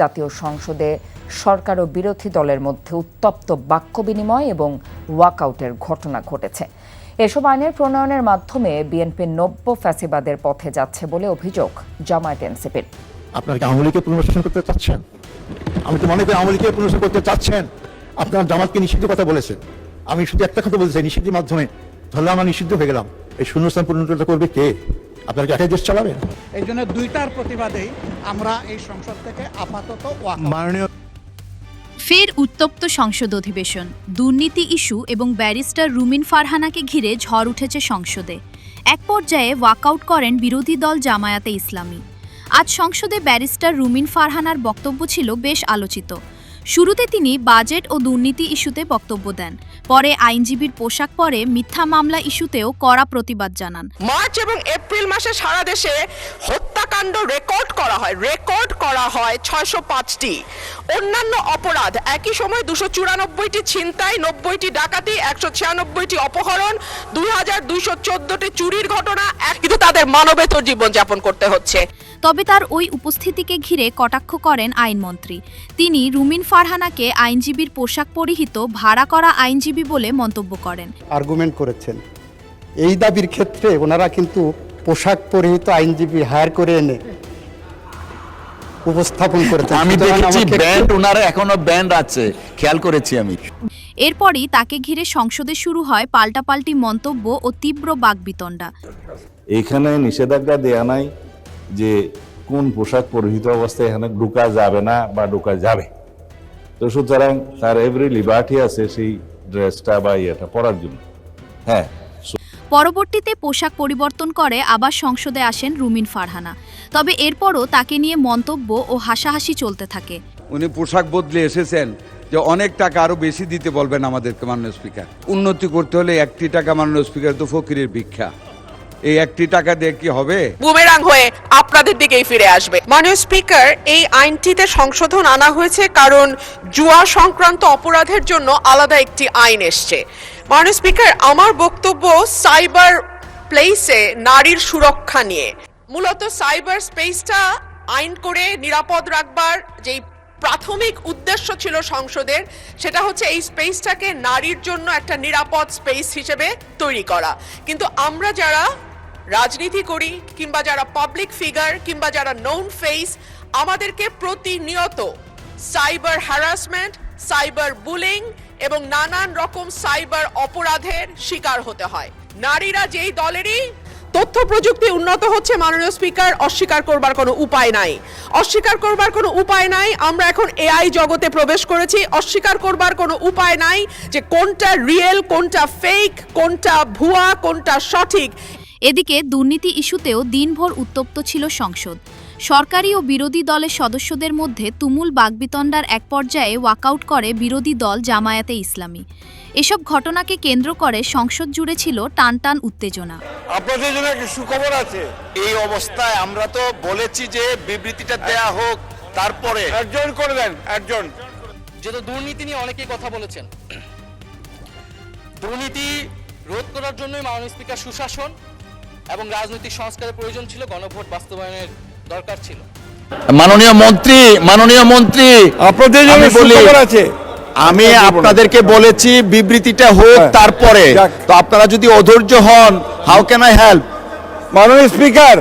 জাতীয় সংসদে সরকার ও বিরোধী দলের মধ্যে উত্তপ্ত বাক্য বিনিময় এবং ওয়াকআউটের ঘটনা ঘটেছে। এসব আইনের প্রণয়নের মাধ্যমে বিএনপি নব্য ফ্যাসিবাদের পথে যাচ্ছে বলে অভিযোগ জামায়াত এনসিপির। আপনারা কি আওয়ামী লীগকে পুনর্বাসন করতে চাচ্ছেন? আমি তো মনে করি আওয়ামী লীগকে পুনর্বাসন করতে চাচ্ছেন। আপনার জামাতকে নিষিদ্ধের কথা বলেছেন। আমি শুধু একটা কথা বলতে চাই, নিষিদ্ধের মাধ্যমে ধরলে আমরা নিষিদ্ধ হয়ে গেলাম, এই শূন্যস্থান পূরণ করবে কে? আপনারা কি একাই দেশ চালাবেন? এই জন্য দুইটার প্রতিবাদেই আমরা এই সংসদ থেকে আপাতত ফের উত্তপ্ত সংসদ অধিবেশন, দুর্নীতি ইস্যু এবং ব্যারিস্টার রুমিন ফারহানাকে ঘিরে ঝড় উঠেছে সংসদে। এক পর্যায়ে ওয়াকআউট করেন বিরোধী দল জামায়াতে ইসলামী। আজ সংসদে ব্যারিস্টার রুমিন ফারহানার বক্তব্য ছিল বেশ আলোচিত। শুরুতে তিনি বাজেট ও দুর্নীতি ইস্যুতে বক্তব্য দেন, পরে আইনজীবীর পোশাক পরে মিথ্যা মামলা ইস্যুতেও কড়া প্রতিবাদ জানান। মার্চ এবং এপ্রিল মাসে সারা দেশে হত্যাকাণ্ড রেকর্ড করা হয় 605টি। অন্যান্য অপরাধ একই সময় 294টি ছিনতাই, 90টি ডাকাতি, 196টি অপহরণ, 2214টি চুরির ঘটনা, কিন্তু তাদের মানবেতর জীবনযাপন করতে হচ্ছে। তবে তার ওই উপস্থিতিকে ঘিরে কটাক্ষ করেন আইনমন্ত্রী। তিনি রুমিন ফারহানাকে আইনজীবীর পোশাক পরিহিত ভাড়া করা আইনজীবী বলে মন্তব্য করেন। আর্গুমেন্ট করেছেন এই দাবির ক্ষেত্রে ওনারা কিন্তু পোশাক পরিহিত আইনজীবী হায়ার করে এনে উপস্থাপন করেছেন। আমি দেখেছি ব্যান্ড, ওনারা এখনো ব্যান্ড আছে, খেয়াল করেছি আমি। এরপরই তাকে ঘিরে সংসদে শুরু হয় পাল্টাপাল্টি মন্তব্য ও তীব্র বাকবিতণ্ডা। এইখানে নিষেধাজ্ঞা দেয়া নাই যে কোন পোশাক পরিহিত অবস্থায় এখানে ঢুকা যাবে না বা ঢুকা যাবে, তো সুতরাং তার এভরি লিবার্টি আছে সেই ড্রেসটা বা ইয়েটা পরার জন্য। হ্যাঁ, পরবর্তীতে পোশাক পরিবর্তন করে আবার সংসদে আসেন রুমিন ফারহানা। তবে এরপরও তাকে নিয়ে মন্তব্য ও হাসাহাসি চলতে থাকে। উনি পোশাক বদলে এসেছেন যে অনেক টাকা আরো বেশি দিতে বলবেন আমাদেরকে মাননীয় স্পিকার। উন্নতি করতে হলে 1টি টাকা মাননীয় স্পিকার তো ফকিরের ভিক্ষা, এই 1টি টাকা দিয়ে কি হবে? বুমেরাং হয়ে আপনাদের দিকেই ফিরে আসবে। মাননীয় স্পিকার, এই আইনটিতে সংশোধন আনা হয়েছে কারণ জুয়া সংক্রান্ত অপরাধের জন্য আলাদা একটি আইন এসছে। মাননীয় স্পিকার, আমার বক্তব্য সাইবার প্লেসে নারীর সুরক্ষা নিয়ে। মূলত সাইবার স্পেসটা আইন করে নিরাপদ রাখবার যেই প্রাথমিক উদ্দেশ্য ছিল সংসদের, সেটা হচ্ছে এই স্পেসটাকে নারীর জন্য একটা নিরাপদ স্পেস হিসেবে তৈরি করা। কিন্তু আমরা যারা রাজনীতি করি কিংবা যারা পাবলিক ফিগার কিংবা যারা নোন ফেস, আমাদেরকে প্রতিনিয়ত সাইবার হ্যারাসমেন্ট, সাইবার বুলিং এবং নানান রকম সাইবার অপরাধের শিকার হতে হয়। নারীরা যেই দলেরই তথ্য প্রযুক্তি উন্নত হচ্ছে মাননীয় স্পিকার, অস্বীকার করবার কোনো উপায় নাই। আমরা এখন এআই জগতে প্রবেশ করেছি, অস্বীকার করবার কোনো উপায় নাই যে কোনটা রিয়েল, কোনটা ফেক, কোনটা ভুয়া, কোনটা সঠিক। এদিকে দুর্নীতি ইস্যুতেও দিনভর উত্তপ্ত ছিল সংসদ। সরকারি ও বিরোধী দলের সদস্যদের মধ্যে তুমুল বাকবিতণ্ডার এক পর্যায়ে ওয়াকআউট করে বিরোধী দল জামায়াতে ইসলামী। এসব ঘটনাকে কেন্দ্র করে সংসদ জুড়ে ছিল টানটান উত্তেজনা। আপনাদের জন্য একটা সুখবর আছে। এই অবস্থায় আমরা তো বলেছি যে বিবৃতিটা দেয়া হোক, তারপরে একজন করবেন, একজন যেহেতু দুর্নীতি নিয়ে অনেকেই কথা বলেছেন, দুর্নীতি রোধ করার জন্যই মাননীয় স্পিকার সুশাসন এবং রাজনৈতিক সংস্কারের প্রয়োজন ছিল, গণভোট বাস্তবায়নের দরকার ছিল। মাননীয় মন্ত্রী আপনাদের জন্য সুখবর আছে। আমি আপনাদেরকে বলেছি বিবৃতিটা হোক, তারপরে তো আপনারা যদি অধৈর্য হন, হাউ ক্যান আই হেল্প? মাননীয় স্পিকার,